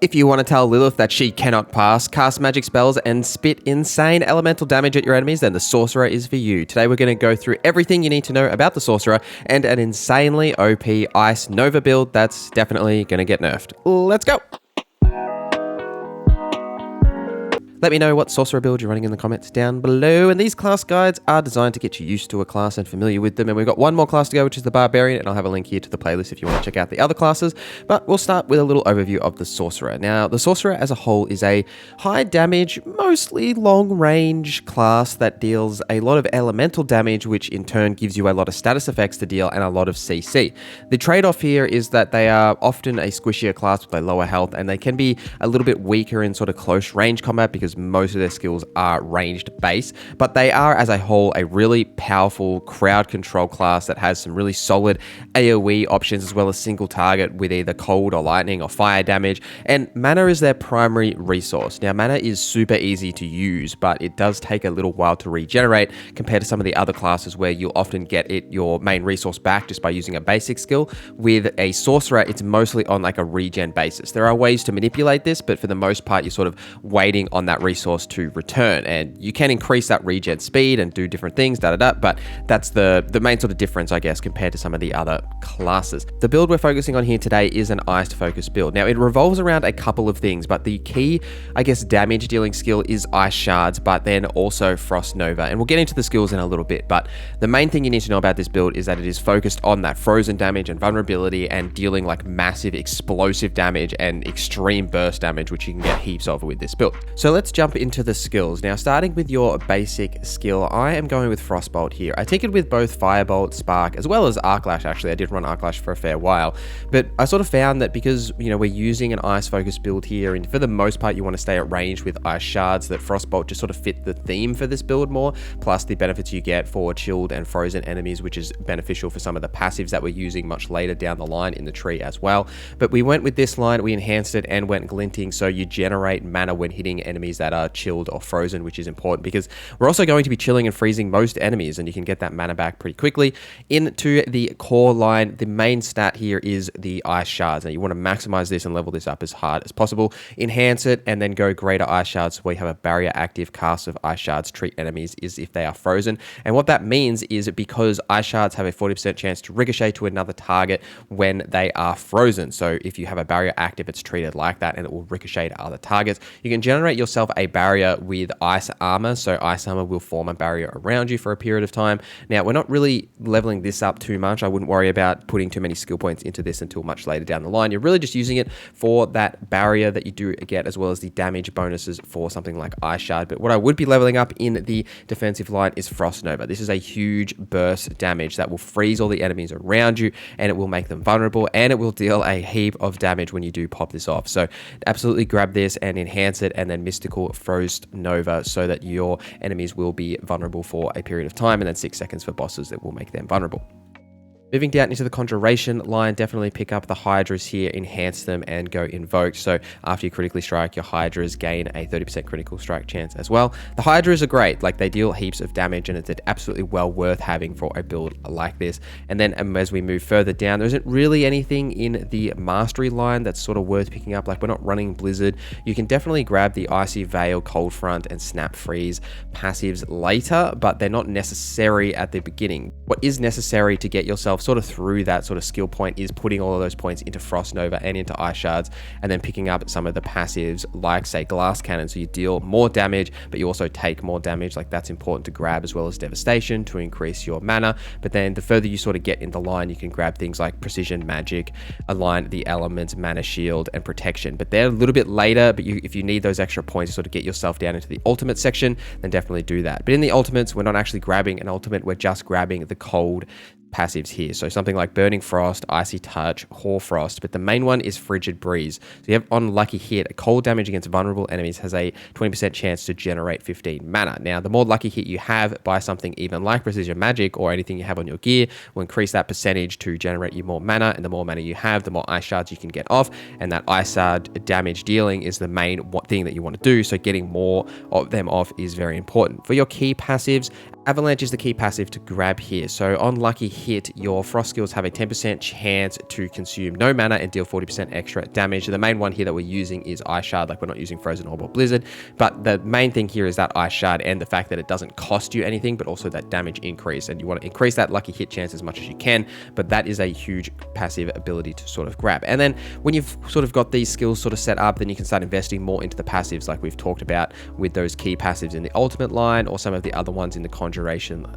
If you want to tell Lilith that she cannot pass, cast magic spells, and spit insane elemental damage at your enemies, then the Sorcerer is for you. Today we're going to go through everything you need to know about the Sorcerer and an insanely OP Ice Nova build that's definitely going to get nerfed. Let's go! Let me know what Sorcerer build you're running in the comments down below. And these class guides are designed to get you used to a class and familiar with them. And we've got one more class to go, which is the Barbarian. And I'll have a link here to the playlist if you want to check out the other classes. But we'll start with a little overview of the Sorcerer. Now, the Sorcerer as a whole is a high damage, mostly long range class that deals a lot of elemental damage, which in turn gives you a lot of status effects to deal and a lot of CC. The trade-off here is that they are often a squishier class with a lower health, and they can be a little bit weaker in sort of close range combat because most of their skills are ranged base, but they are as a whole a really powerful crowd control class that has some really solid AoE options as well as single target with either cold or lightning or fire damage, and mana is their primary resource. Now, mana is super easy to use, but it does take a little while to regenerate compared to some of the other classes where you'll often get your main resource back just by using a basic skill. With a Sorcerer, it's mostly on like a regen basis. There are ways to manipulate this, but for the most part, you're sort of waiting on that resource to return, and you can increase that regen speed and do different things, but that's the main sort of difference, I guess, compared to some of the other classes. The build we're focusing on here today is an ice focused build. Now, it revolves around a couple of things, but the key, I guess, damage dealing skill is Ice Shards, but then also Frost Nova, and we'll get into the skills in a little bit, but the main thing you need to know about this build is that it is focused on that frozen damage and vulnerability and dealing like massive explosive damage and extreme burst damage, which you can get heaps of with this build. So let's jump into the skills. Now, starting with your basic skill, I am going with Frostbolt here. I tinkered with both Firebolt, Spark, as well as Arclash. Actually, I did run Arclash for a fair while, but I sort of found that because, you know, we're using an ice focused build here, and for the most part, you want to stay at range with Ice Shards, that Frostbolt just sort of fit the theme for this build more, plus the benefits you get for chilled and frozen enemies, which is beneficial for some of the passives that we're using much later down the line in the tree as well. But we went with this line, we enhanced it and went glinting, so you generate mana when hitting enemies that are chilled or frozen, which is important because we're also going to be chilling and freezing most enemies, and you can get that mana back pretty quickly. Into the core line, the main stat here is the Ice Shards. Now, you want to maximize this and level this up as hard as possible, enhance it, and then go greater Ice Shards where you have a barrier active. Cast of Ice Shards treat enemies is if they are frozen, and what that means is because Ice Shards have a 40% chance to ricochet to another target when they are frozen. So if you have a barrier active, it's treated like that and it will ricochet to other targets. You can generate yourself a barrier with Ice Armor, so Ice Armor will form a barrier around you for a period of time. Now, we're not really leveling this up too much. I wouldn't worry about putting too many skill points into this until much later down the line. You're really just using it for that barrier that you do get, as well as the damage bonuses for something like Ice Shard. But what I would be leveling up in the defensive line is Frost Nova. This is a huge burst damage that will freeze all the enemies around you, and it will make them vulnerable, and it will deal a heap of damage when you do pop this off. So absolutely grab this and enhance it, and then Mystical Frost Nova so that your enemies will be vulnerable for a period of time, and then 6 seconds for bosses that will make them vulnerable. Moving down into the Conjuration line, definitely pick up the Hydras here, enhance them, and go Invoked. So after you critically strike, your Hydras gain a 30% critical strike chance as well. The Hydras are great, like they deal heaps of damage, and it's absolutely well worth having for a build like this. And then as we move further down, there isn't really anything in the Mastery line that's sort of worth picking up. Like, we're not running Blizzard. You can definitely grab the Icy Veil, Cold Front, and Snap Freeze passives later, but they're not necessary at the beginning. What is necessary to get yourself sort of through that sort of skill point is putting all of those points into Frost Nova and into Ice Shards, and then picking up some of the passives like, say, Glass Cannon, so you deal more damage but you also take more damage. Like, that's important to grab, as well as Devastation to increase your mana. But then the further you sort of get in the line, you can grab things like Precision Magic, Align the Elements, Mana Shield, and Protection. But they're a little bit later, but if you need those extra points to sort of get yourself down into the ultimate section, then definitely do that. But in the ultimates, we're not actually grabbing an ultimate, we're just grabbing the cold passives here. So something like Burning Frost, Icy Touch, Hoarfrost, but the main one is Frigid Breeze. So you have on Lucky Hit, a cold damage against vulnerable enemies has a 20% chance to generate 15 mana. Now, the more Lucky Hit you have by something even like Precision Magic or anything you have on your gear will increase that percentage to generate you more mana, and the more mana you have, the more Ice Shards you can get off, and that Ice Shard damage dealing is the main thing that you want to do, so getting more of them off is very important. For your key passives, Avalanche is the key passive to grab here. So on lucky hit, your frost skills have a 10% chance to consume no mana and deal 40% extra damage. The main one here that we're using is Ice Shard, like we're not using Frozen Orb or Blizzard. But the main thing here is that Ice Shard and the fact that it doesn't cost you anything, but also that damage increase. And you want to increase that lucky hit chance as much as you can, but that is a huge passive ability to sort of grab. And then when you've sort of got these skills sort of set up, then you can start investing more into the passives like we've talked about with those key passives in the ultimate line or some of the other ones in the conjuration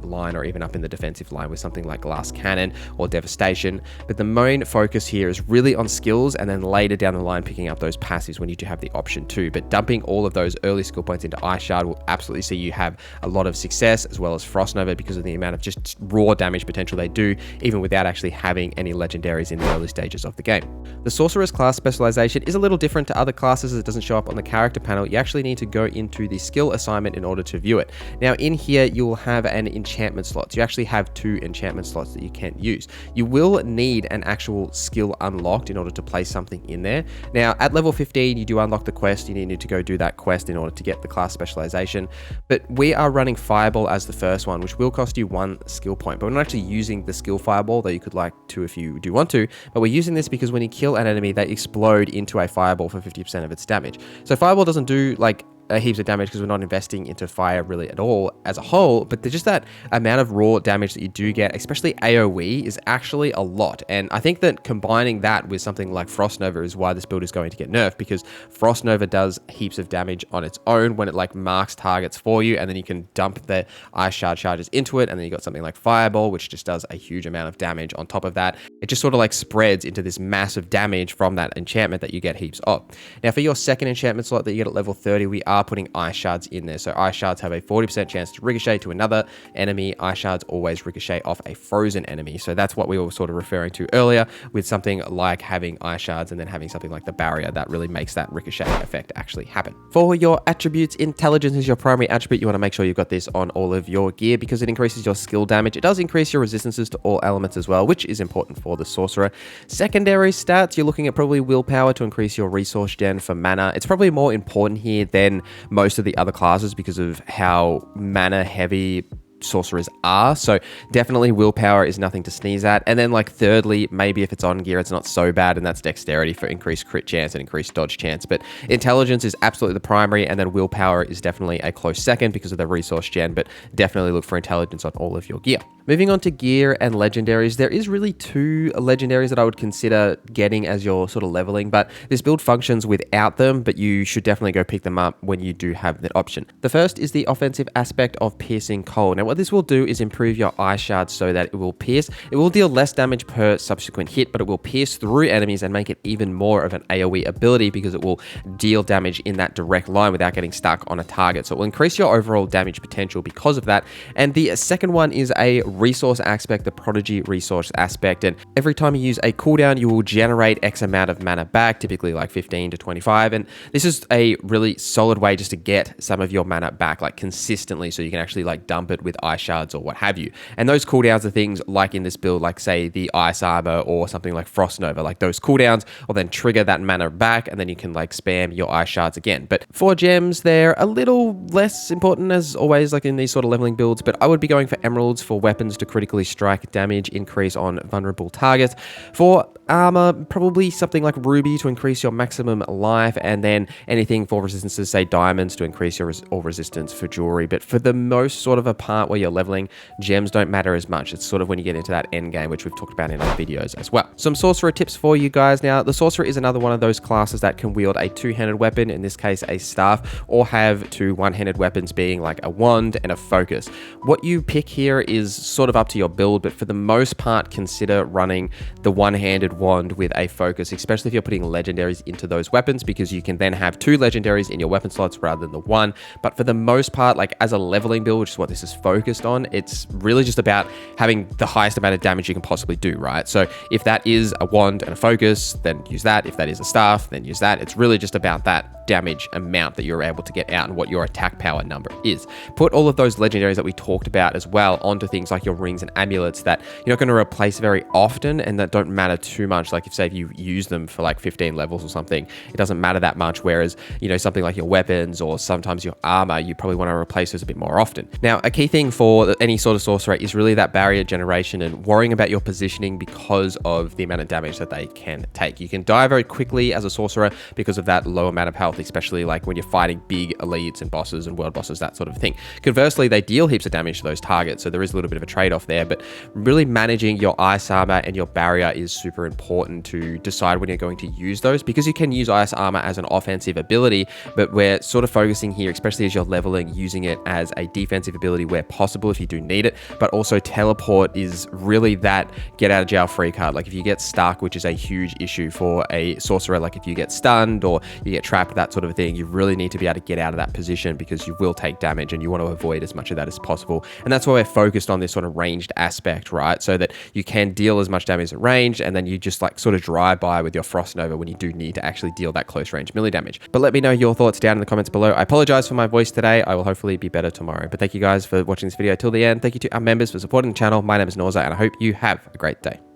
line or even up in the defensive line with something like Glass Cannon or Devastation. But the main focus here is really on skills and then later down the line picking up those passives when you do have the option to. But dumping all of those early skill points into Ice Shard will absolutely see you have a lot of success, as well as Frost Nova, because of the amount of just raw damage potential they do, even without actually having any legendaries in the early stages of the game. The Sorcerer's class specialization is a little different to other classes as it doesn't show up on the character panel. You actually need to go into the skill assignment in order to view it. Now in here, you will have an enchantment slots. You actually have 2 enchantment slots that you can't use. You will need an actual skill unlocked in order to place something in there. Now at level 15, you do unlock the quest. You need to go do that quest in order to get the class specialization. But we are running Fireball as the first one, which will cost you 1 skill point. But we're not actually using the skill Fireball, though you could like to if you do want to. But we're using this because when you kill an enemy, they explode into a Fireball for 50% of its damage. So Fireball doesn't do like heaps of damage because we're not investing into fire really at all as a whole, but there's just that amount of raw damage that you do get, especially AoE, is actually a lot. And I think that combining that with something like Frost Nova is why this build is going to get nerfed, because Frost Nova does heaps of damage on its own when it like marks targets for you, and then you can dump the Ice Shard charges into it, and then you got something like Fireball, which just does a huge amount of damage on top of that. It just sort of like spreads into this massive damage from that enchantment that you get heaps of. Now for your second enchantment slot that you get at level 30, we are putting Ice Shards in there. So Ice Shards have a 40% chance to ricochet to another enemy. Ice Shards always ricochet off a frozen enemy. So that's what we were sort of referring to earlier with something like having Ice Shards and then having something like the barrier that really makes that ricochet effect actually happen. For your attributes, intelligence is your primary attribute. You want to make sure you've got this on all of your gear because it increases your skill damage. It does increase your resistances to all elements as well, which is important for the sorcerer. Secondary stats, you're looking at probably willpower to increase your resource gen for mana. It's probably more important here than most of the other classes because of how mana heavy sorcerers are. So definitely willpower is nothing to sneeze at. And then like thirdly, maybe if it's on gear, it's not so bad, and that's dexterity for increased crit chance and increased dodge chance. But intelligence is absolutely the primary, and then willpower is definitely a close second because of the resource gen, but definitely look for intelligence on all of your gear. Moving on to gear and legendaries, there is really 2 legendaries that I would consider getting as your sort of leveling, but this build functions without them, but you should definitely go pick them up when you do have that option. The first is the offensive aspect of Piercing Cold. Now what this will do is improve your Ice Shard so that it will pierce. It will deal less damage per subsequent hit, but it will pierce through enemies and make it even more of an AoE ability because it will deal damage in that direct line without getting stuck on a target. So it will increase your overall damage potential because of that. And the second one is a resource aspect, the Prodigy resource aspect. And every time you use a cooldown, you will generate X amount of mana back, typically like 15 to 25. And this is a really solid way just to get some of your mana back like consistently, so you can actually like dump it with Ice Shards or what have you. And those cooldowns are things like in this build, like say the Ice Armor or something like Frost Nova. Like those cooldowns will then trigger that mana back, and then you can like spam your Ice Shards again. But for gems, they're a little less important as always, like in these sort of leveling builds, but I would be going for emeralds for weapons to critically strike damage increase on vulnerable targets. For armor, probably something like ruby to increase your maximum life, and then anything for resistances, say diamonds, to increase your resistance for jewelry. But for the most sort of a part where you're leveling, gems don't matter as much. It's sort of when you get into that end game, which we've talked about in other videos as well. Some sorcerer tips for you guys. Now, the sorcerer is another one of those classes that can wield a 2-handed weapon, in this case a staff, or have 2 one-handed weapons being like a wand and a focus. What you pick here is sort of up to your build, but for the most part, consider running the one-handed wand with a focus, especially if you're putting legendaries into those weapons, because you can then have 2 legendaries in your weapon slots rather than the 1. But for the most part, like as a leveling build, which is what this is focused on, it's really just about having the highest amount of damage you can possibly do, right? So if that is a wand and a focus, then use that. If that is a staff, then use that. It's really just about that. damage amount that you're able to get out and what your attack power number is. Put all of those legendaries that we talked about as well onto things like your rings and amulets that you're not going to replace very often and that don't matter too much. Like if say if you use them for like 15 levels or something, it doesn't matter that much. Whereas, you know, something like your weapons or sometimes your armor, you probably want to replace those a bit more often. Now, a key thing for any sort of sorcerer is really that barrier generation and worrying about your positioning because of the amount of damage that they can take. You can die very quickly as a sorcerer because of that low amount of health, especially like when you're fighting big elites and bosses and world bosses, that sort of thing. Conversely, they deal heaps of damage to those targets, so there is a little bit of a trade-off there, but really managing your ice armor and your barrier is super important to decide when you're going to use those, because you can use ice armor as an offensive ability, but we're sort of focusing here, especially as you're leveling, using it as a defensive ability where possible if you do need it. But also teleport is really that get out of jail free card. Like if you get stuck, which is a huge issue for a sorcerer, like if you get stunned or you get trapped, that sort of thing, you really need to be able to get out of that position because you will take damage and you want to avoid as much of that as possible. And that's why we're focused on this sort of ranged aspect, right? So that you can deal as much damage at range and then you just like sort of drive by with your Frost Nova when you do need to actually deal that close range melee damage. But let me know your thoughts down in the comments below. I apologize for my voice today. I will hopefully be better tomorrow. But thank you guys for watching this video till the end. Thank you to our members for supporting the channel. My name is Norza and I hope you have a great day.